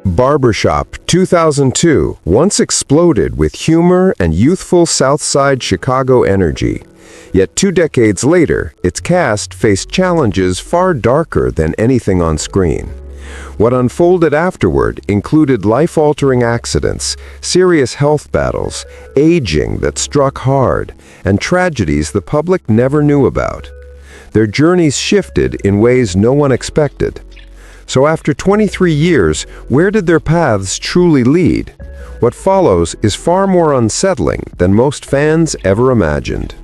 Barbershop 2002 once exploded with humor and youthful South Side Chicago energy. Yet 2 decades later, its cast faced challenges far darker than anything on screen. What unfolded afterward included life-altering accidents, serious health battles, aging that struck hard, and tragedies the public never knew about. Their journeys shifted in ways no one expected. So after 23 years, where did their paths truly lead? What follows is far more unsettling than most fans ever imagined.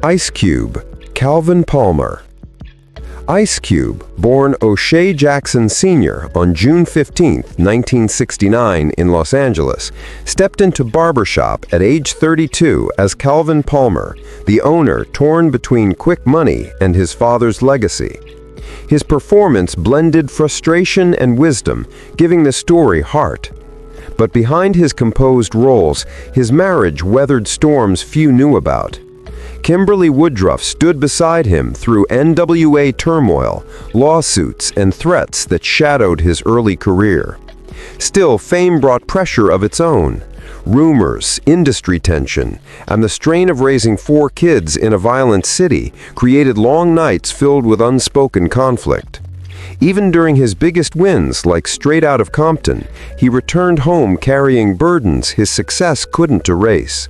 Ice Cube, Calvin Palmer. Ice Cube, born O'Shea Jackson Sr. on June 15, 1969 in Los Angeles, stepped into Barbershop at age 32 as Calvin Palmer, the owner torn between quick money and his father's legacy. His performance blended frustration and wisdom, giving the story heart. But behind his composed roles, his marriage weathered storms few knew about. Kimberly Woodruff stood beside him through NWA turmoil, lawsuits, and threats that shadowed his early career. Still, fame brought pressure of its own. Rumors, industry tension, and the strain of raising 4 kids in a violent city created long nights filled with unspoken conflict. Even during his biggest wins, like Straight Outta Compton, he returned home carrying burdens his success couldn't erase.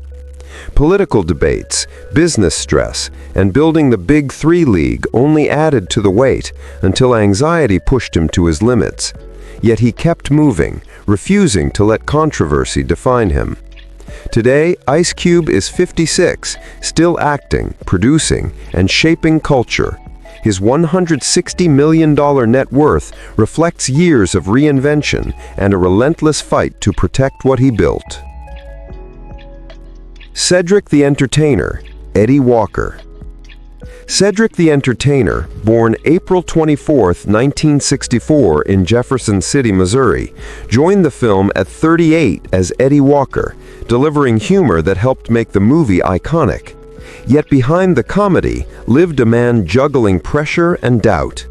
Political debates, business stress, and building the Big Three League only added to the weight until anxiety pushed him to his limits. Yet he kept moving, refusing to let controversy define him. Today, Ice Cube is 56, still acting, producing, and shaping culture. His $160 million net worth reflects years of reinvention and a relentless fight to protect what he built. Cedric the Entertainer, Eddie Walker. Cedric the Entertainer, born April 24, 1964 in Jefferson City, Missouri, joined the film at 38 as Eddie Walker, delivering humor that helped make the movie iconic. Yet behind the comedy lived a man juggling pressure and doubt.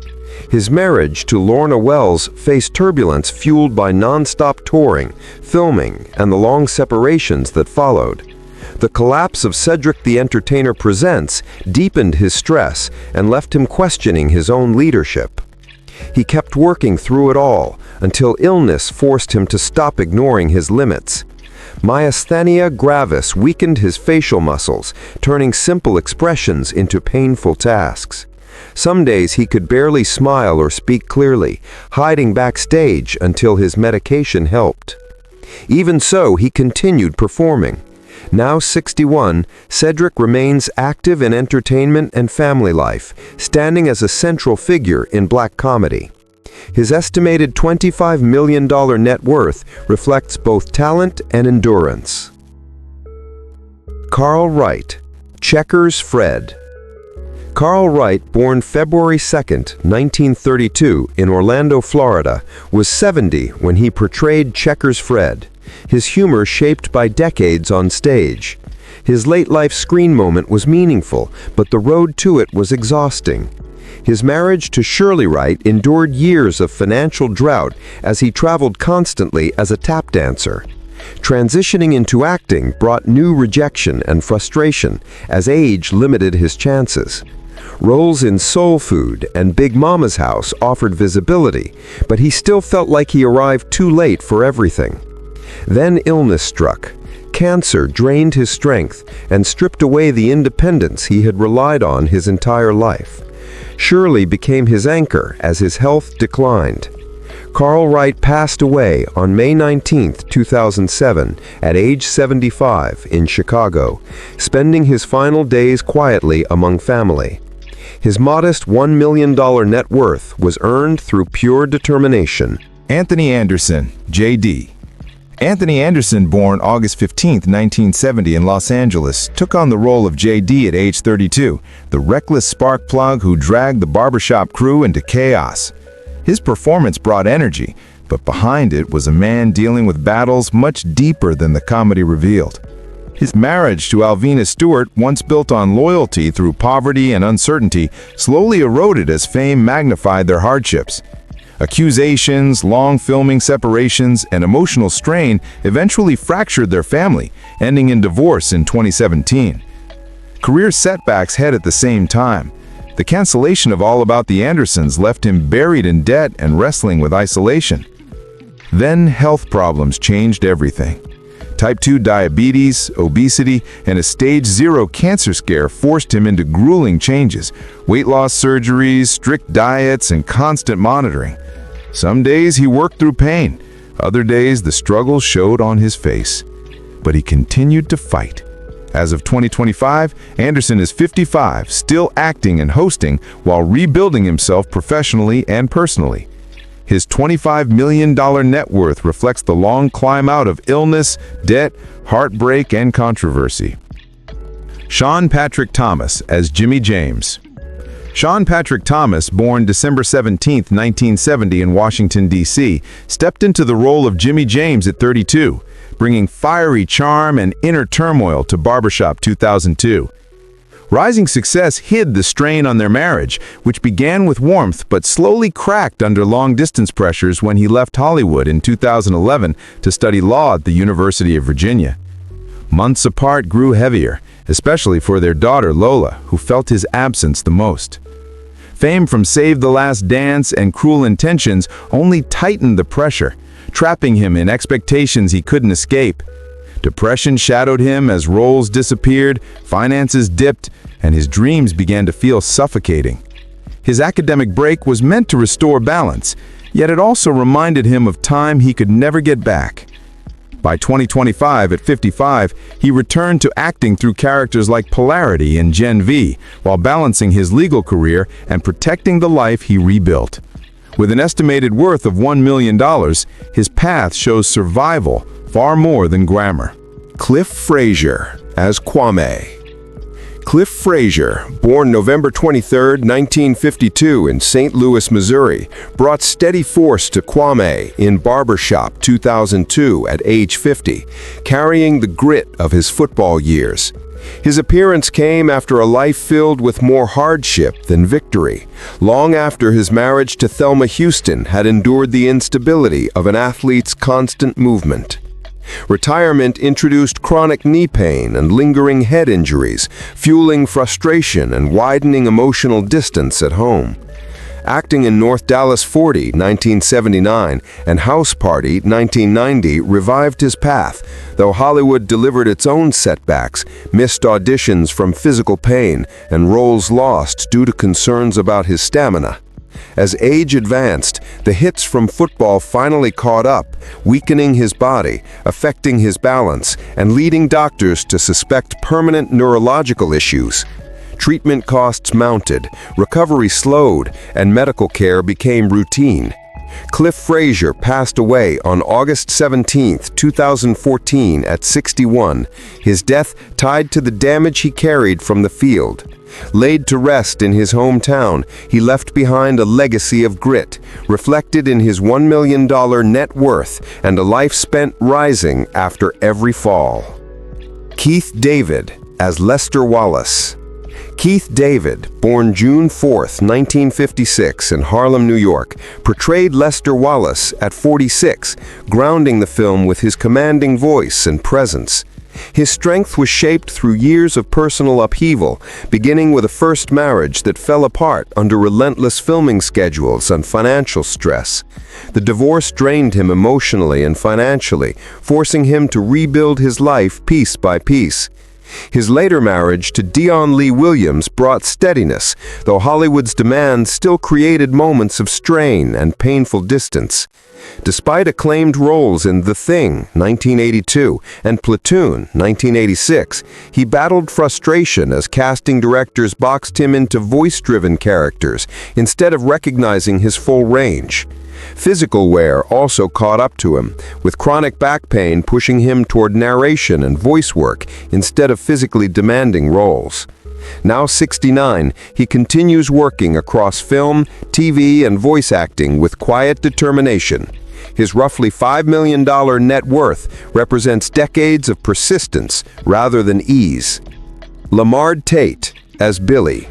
His marriage to Lorna Wells faced turbulence fueled by non-stop touring, filming, and the long separations that followed. The collapse of Cedric the Entertainer Presents deepened his stress and left him questioning his own leadership. He kept working through it all until illness forced him to stop ignoring his limits. Myasthenia gravis weakened his facial muscles, turning simple expressions into painful tasks. Some days he could barely smile or speak clearly, hiding backstage until his medication helped. Even so, he continued performing. Now 61, Cedric remains active in entertainment and family life, standing as a central figure in black comedy. His estimated $25 million net worth reflects both talent and endurance. Carl Wright, Checkers Fred. Carl Wright, born February 2, 1932 in Orlando, Florida, was 70 when he portrayed Checkers Fred, his humor shaped by decades on stage. His late-life screen moment was meaningful, but the road to it was exhausting. His marriage to Shirley Wright endured years of financial drought as he traveled constantly as a tap dancer. Transitioning into acting brought new rejection and frustration as age limited his chances. Roles in Soul Food and Big Mama's House offered visibility, but he still felt like he arrived too late for everything. Then illness struck. Cancer drained his strength and stripped away the independence he had relied on his entire life. Shirley became his anchor as his health declined. Carl Wright passed away on May 19, 2007, at age 75 in Chicago, spending his final days quietly among family. His modest $1 million net worth was earned through pure determination. Anthony Anderson, J.D. Anthony Anderson, born August 15, 1970 in Los Angeles, took on the role of J.D. at age 32, the reckless spark plug who dragged the Barbershop crew into chaos. His performance brought energy, but behind it was a man dealing with battles much deeper than the comedy revealed. His marriage to Alvina Stewart, once built on loyalty through poverty and uncertainty, slowly eroded as fame magnified their hardships. Accusations, long filming separations, and emotional strain eventually fractured their family, ending in divorce in 2017. Career setbacks hit at the same time. The cancellation of All About the Andersons left him buried in debt and wrestling with isolation. Then health problems changed everything. Type 2 diabetes, obesity, and a stage 0 cancer scare forced him into grueling changes, weight loss surgeries, strict diets, and constant monitoring. Some days he worked through pain. Other days the struggle showed on his face. But he continued to fight. As of 2025, Anderson is 55, still acting and hosting while rebuilding himself professionally and personally. His $25 million net worth reflects the long climb out of illness, debt, heartbreak, and controversy. Sean Patrick Thomas as Jimmy James. Sean Patrick Thomas, born December 17, 1970 in Washington, D.C., stepped into the role of Jimmy James at 32, bringing fiery charm and inner turmoil to Barbershop 2002. Rising success hid the strain on their marriage, which began with warmth but slowly cracked under long-distance pressures when he left Hollywood in 2011 to study law at the University of Virginia. Months apart grew heavier, especially for their daughter Lola, who felt his absence the most. Fame from Save the Last Dance and Cruel Intentions only tightened the pressure, trapping him in expectations he couldn't escape. Depression shadowed him as roles disappeared, finances dipped, and his dreams began to feel suffocating. His academic break was meant to restore balance, yet it also reminded him of time he could never get back. By 2025, at 55, he returned to acting through characters like Polarity in Gen V, while balancing his legal career and protecting the life he rebuilt. With an estimated worth of $1 million, his path shows survival far more than glamour. Cliff Frazier as Kwame. Cliff Frazier, born November 23, 1952 in St. Louis, Missouri, brought steady force to Kwame in Barbershop 2002 at age 50, carrying the grit of his football years. His appearance came after a life filled with more hardship than victory, long after his marriage to Thelma Houston had endured the instability of an athlete's constant movement. Retirement introduced chronic knee pain and lingering head injuries, fueling frustration and widening emotional distance at home. Acting in North Dallas 40, 1979, and House Party, 1990, revived his path, though Hollywood delivered its own setbacks, missed auditions from physical pain, and roles lost due to concerns about his stamina. As age advanced, the hits from football finally caught up, weakening his body, affecting his balance, and leading doctors to suspect permanent neurological issues. Treatment costs mounted, recovery slowed, and medical care became routine. Cliff Frazier passed away on August 17, 2014 at 61, his death tied to the damage he carried from the field. Laid to rest in his hometown, he left behind a legacy of grit, reflected in his $1 million net worth and a life spent rising after every fall. Keith David as Lester Wallace. Keith David, born June 4, 1956 in Harlem, New York, portrayed Lester Wallace at 46, grounding the film with his commanding voice and presence. His strength was shaped through years of personal upheaval, beginning with a first marriage that fell apart under relentless filming schedules and financial stress. The divorce drained him emotionally and financially, forcing him to rebuild his life piece by piece. His later marriage to Dion Lee Williams brought steadiness, though Hollywood's demands still created moments of strain and painful distance. Despite acclaimed roles in The Thing, 1982, and Platoon, 1986, he battled frustration as casting directors boxed him into voice-driven characters instead of recognizing his full range. Physical wear also caught up to him, with chronic back pain pushing him toward narration and voice work instead of physically demanding roles. Now 69, he continues working across film, TV, and voice acting with quiet determination. His roughly $5 million net worth represents decades of persistence rather than ease. Lamar Tate as Billy.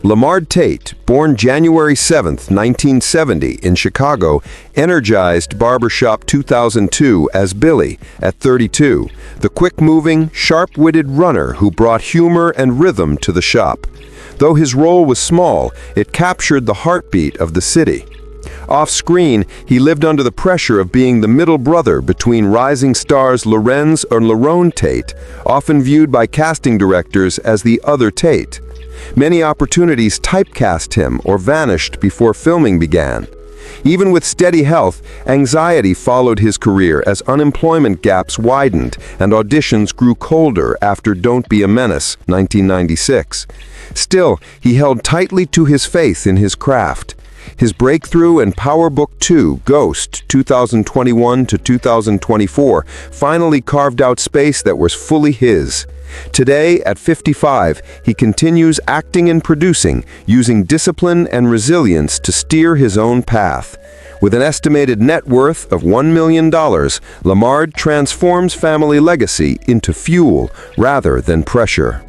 Lamar Tate, born January 7, 1970, in Chicago, energized Barbershop 2002 as Billy at 32, the quick-moving, sharp-witted runner who brought humor and rhythm to the shop. Though his role was small, it captured the heartbeat of the city. Off-screen, he lived under the pressure of being the middle brother between rising stars Lorenz or Lerone Tate, often viewed by casting directors as the other Tate. Many opportunities typecast him or vanished before filming began. Even with steady health, anxiety followed his career as unemployment gaps widened and auditions grew colder after Don't Be a Menace, 1996. Still, he held tightly to his faith in his craft. His breakthrough in Power Book 2, Ghost, 2021 to 2024, finally carved out space that was fully his. Today, at 55, he continues acting and producing, using discipline and resilience to steer his own path. With an estimated net worth of $1 million, Lamar transforms family legacy into fuel rather than pressure.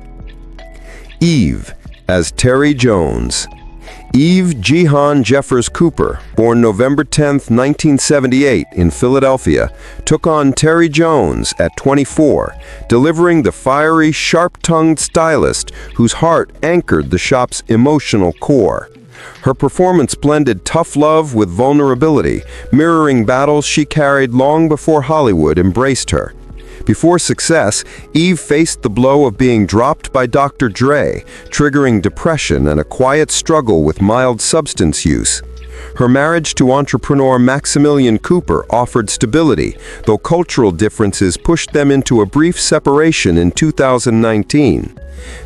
Eve, as Terry Jones. Eve Jehan Jeffers Cooper, born November 10, 1978, in Philadelphia, took on Terry Jones at 24, delivering the fiery, sharp-tongued stylist whose heart anchored the shop's emotional core. Her performance blended tough love with vulnerability, mirroring battles she carried long before Hollywood embraced her. Before success, Eve faced the blow of being dropped by Dr. Dre, triggering depression and a quiet struggle with mild substance use. Her marriage to entrepreneur Maximilian Cooper offered stability, though cultural differences pushed them into a brief separation in 2019.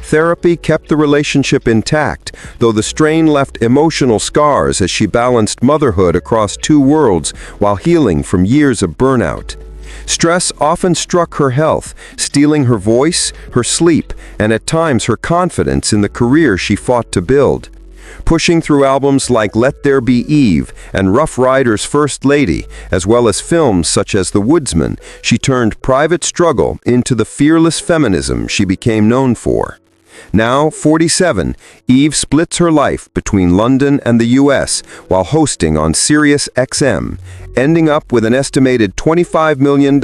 Therapy kept the relationship intact, though the strain left emotional scars as she balanced motherhood across two worlds while healing from years of burnout. Stress often struck her health, stealing her voice, her sleep, and at times her confidence in the career she fought to build. Pushing through albums like Let There Be Eve and Rough Rider's First Lady, as well as films such as The Woodsman, she turned private struggle into the fearless feminism she became known for. Now, 47, Eve splits her life between London and the US while hosting on Sirius XM, ending up with an estimated $25 million,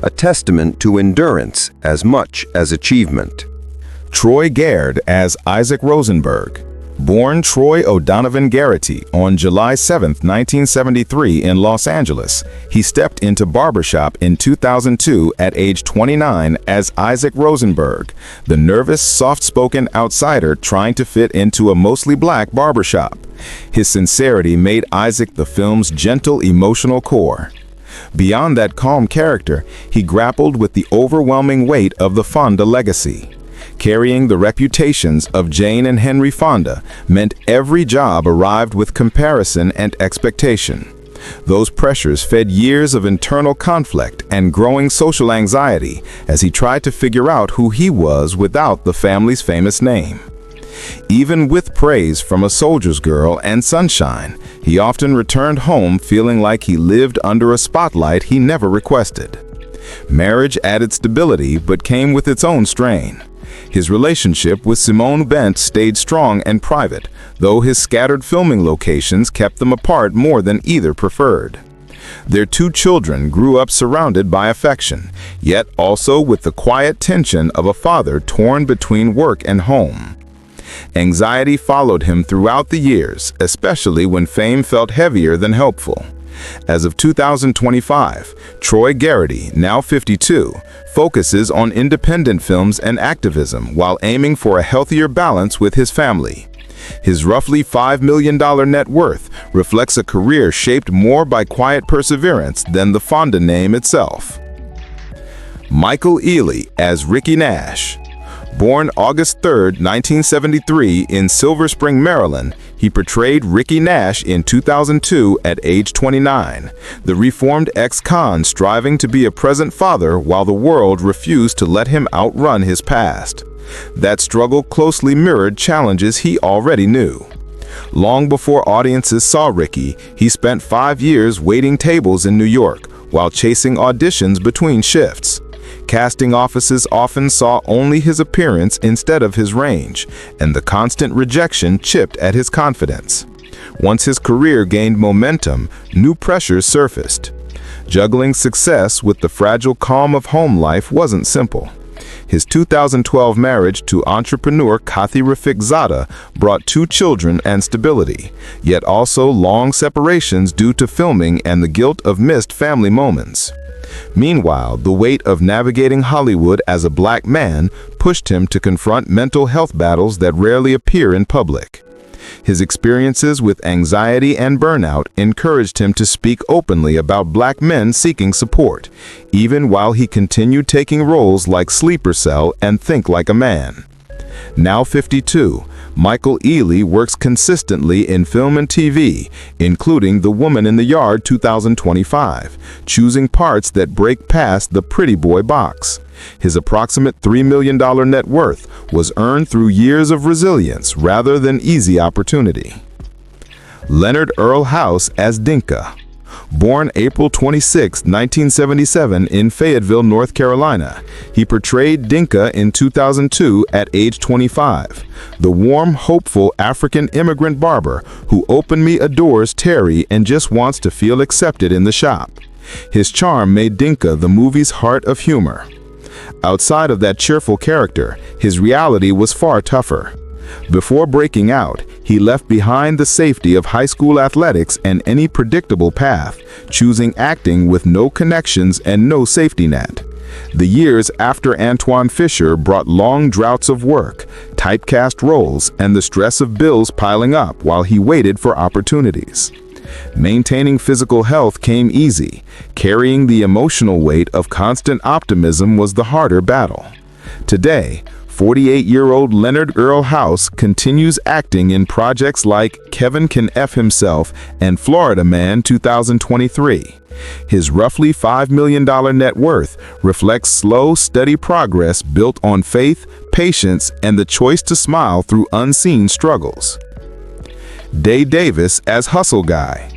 a testament to endurance as much as achievement. Troy Gaird as Isaac Rosenberg. Born Troy O'Donovan Garrity on July 7, 1973 in Los Angeles, he stepped into Barbershop in 2002 at age 29 as Isaac Rosenberg, the nervous, soft-spoken outsider trying to fit into a mostly black barbershop. His sincerity made Isaac the film's gentle, emotional core. Beyond that calm character, he grappled with the overwhelming weight of the Fonda legacy. Carrying the reputations of Jane and Henry Fonda meant every job arrived with comparison and expectation. Those pressures fed years of internal conflict and growing social anxiety as he tried to figure out who he was without the family's famous name. Even with praise from A Soldier's Girl and Sunshine, he often returned home feeling like he lived under a spotlight he never requested. Marriage added stability but came with its own strain. His relationship with Simone Bent stayed strong and private, though his scattered filming locations kept them apart more than either preferred. Their two children grew up surrounded by affection, yet also with the quiet tension of a father torn between work and home. Anxiety followed him throughout the years, especially when fame felt heavier than helpful. As of 2025, Troy Garrity, now 52, focuses on independent films and activism while aiming for a healthier balance with his family. His roughly $5 million net worth reflects a career shaped more by quiet perseverance than the Fonda name itself. Michael Ealy as Ricky Nash. Born August 3, 1973 in Silver Spring, Maryland, he portrayed Ricky Nash in 2002 at age 29, the reformed ex-con striving to be a present father while the world refused to let him outrun his past. That struggle closely mirrored challenges he already knew. Long before audiences saw Ricky, he spent 5 years waiting tables in New York while chasing auditions between shifts. Casting offices often saw only his appearance instead of his range, and the constant rejection chipped at his confidence. Once his career gained momentum, new pressures surfaced. Juggling success with the fragile calm of home life wasn't simple. His 2012 marriage to entrepreneur Kathy Rafiqzada brought 2 children and stability, yet also long separations due to filming and the guilt of missed family moments. Meanwhile, the weight of navigating Hollywood as a black man pushed him to confront mental health battles that rarely appear in public. His experiences with anxiety and burnout encouraged him to speak openly about black men seeking support, even while he continued taking roles like Sleeper Cell and Think Like a Man. Now 52, Michael Ealy works consistently in film and TV, including The Woman in the Yard 2025, choosing parts that break past the pretty boy box. His approximate $3 million net worth was earned through years of resilience rather than easy opportunity. Leonard Earl House as Dinka. Born April 26, 1977 in Fayetteville, North Carolina, he portrayed Dinka in 2002 at age 25, the warm, hopeful African immigrant barber who openly adores Terry and just wants to feel accepted in the shop. His charm made Dinka the movie's heart of humor. Outside of that cheerful character, his reality was far tougher. Before breaking out, he left behind the safety of high school athletics and any predictable path, choosing acting with no connections and no safety net. The years after Antoine Fisher brought long droughts of work, typecast roles, and the stress of bills piling up while he waited for opportunities. Maintaining physical health came easy. Carrying the emotional weight of constant optimism was the harder battle. Today, 48-year-old Leonard Earl House continues acting in projects like Kevin Can F Himself and Florida Man 2023. His roughly $5 million net worth reflects slow, steady progress built on faith, patience, and the choice to smile through unseen struggles. Day Davis as Hustle Guy.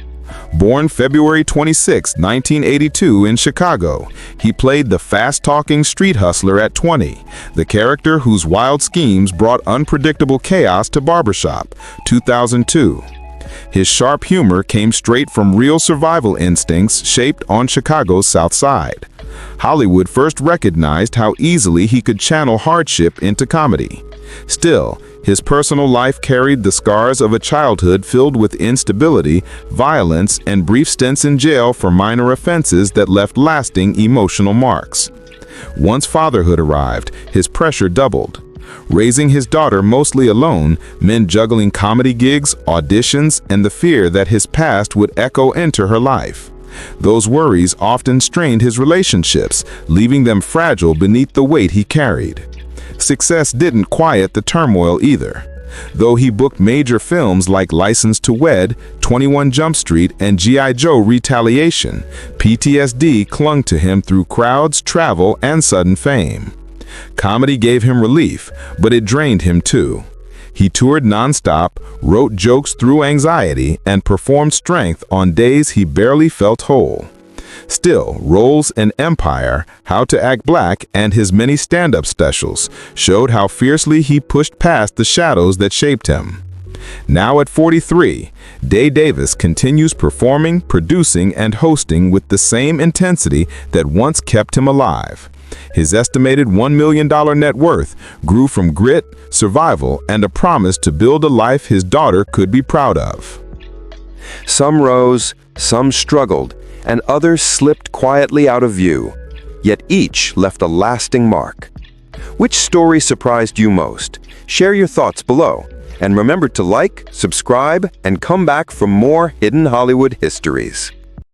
Born February 26, 1982 in Chicago, he played the fast-talking street hustler at 20, the character whose wild schemes brought unpredictable chaos to Barbershop, 2002. His sharp humor came straight from real survival instincts shaped on Chicago's South Side. Hollywood first recognized how easily he could channel hardship into comedy. Still, his personal life carried the scars of a childhood filled with instability, violence, and brief stints in jail for minor offenses that left lasting emotional marks. Once fatherhood arrived, his pressure doubled. Raising his daughter mostly alone meant juggling comedy gigs, auditions, and the fear that his past would echo into her life. Those worries often strained his relationships, leaving them fragile beneath the weight he carried. Success didn't quiet the turmoil either. Though he booked major films like License to Wed, 21 Jump Street, and G.I. Joe Retaliation, PTSD clung to him through crowds, travel, and sudden fame. Comedy gave him relief, but it drained him too. He toured nonstop, wrote jokes through anxiety, and performed strength on days he barely felt whole. Still, roles in Empire, How to Act Black, and his many stand-up specials showed how fiercely he pushed past the shadows that shaped him. Now at 43, Day Davis continues performing, producing, and hosting with the same intensity that once kept him alive. His estimated $1 million net worth grew from grit, survival, and a promise to build a life his daughter could be proud of. Some rose, some struggled, and others slipped quietly out of view, yet each left a lasting mark. Which story surprised you most? Share your thoughts below, and remember to like, subscribe, and come back for more Hidden Hollywood Histories.